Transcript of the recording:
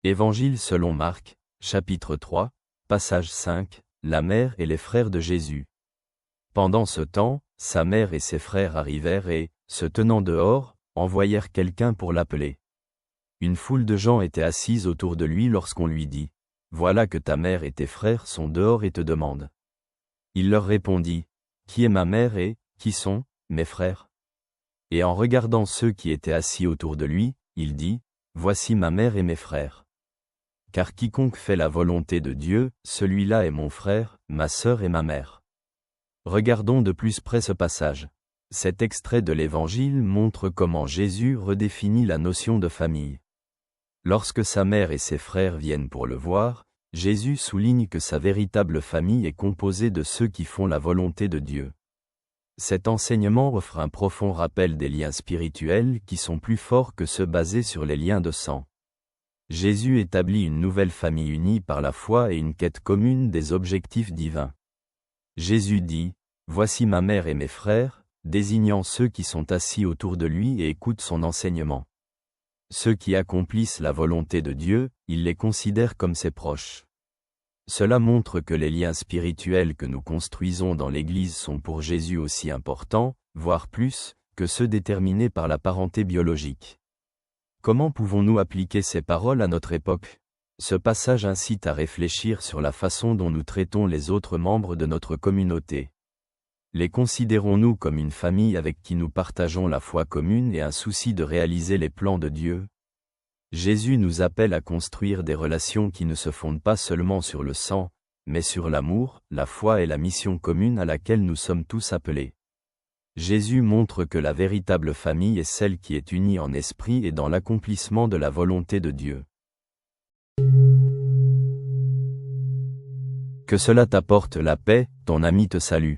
Évangile selon Marc, chapitre 3, passage 5, la mère et les frères de Jésus. Pendant ce temps, sa mère et ses frères arrivèrent et, se tenant dehors, envoyèrent quelqu'un pour l'appeler. Une foule de gens étaient assises autour de lui lorsqu'on lui dit, « Voilà que ta mère et tes frères sont dehors et te demandent. » Il leur répondit, « Qui est ma mère et, qui sont, mes frères ?» Et en regardant ceux qui étaient assis autour de lui, il dit, « Voici ma mère et mes frères. Car quiconque fait la volonté de Dieu, celui-là est mon frère, ma sœur et ma mère. » Regardons de plus près ce passage. Cet extrait de l'Évangile montre comment Jésus redéfinit la notion de famille. Lorsque sa mère et ses frères viennent pour le voir, Jésus souligne que sa véritable famille est composée de ceux qui font la volonté de Dieu. Cet enseignement offre un profond rappel des liens spirituels qui sont plus forts que ceux basés sur les liens de sang. Jésus établit une nouvelle famille unie par la foi et une quête commune des objectifs divins. Jésus dit, « Voici ma mère et mes frères », désignant ceux qui sont assis autour de lui et écoutent son enseignement. Ceux qui accomplissent la volonté de Dieu, il les considère comme ses proches. Cela montre que les liens spirituels que nous construisons dans l'Église sont pour Jésus aussi importants, voire plus, que ceux déterminés par la parenté biologique. Comment pouvons-nous appliquer ces paroles à notre époque? Ce passage incite à réfléchir sur la façon dont nous traitons les autres membres de notre communauté. Les considérons-nous comme une famille avec qui nous partageons la foi commune et un souci de réaliser les plans de Dieu? Jésus nous appelle à construire des relations qui ne se fondent pas seulement sur le sang, mais sur l'amour, la foi et la mission commune à laquelle nous sommes tous appelés. Jésus montre que la véritable famille est celle qui est unie en esprit et dans l'accomplissement de la volonté de Dieu. Que cela t'apporte la paix, ton ami te salue.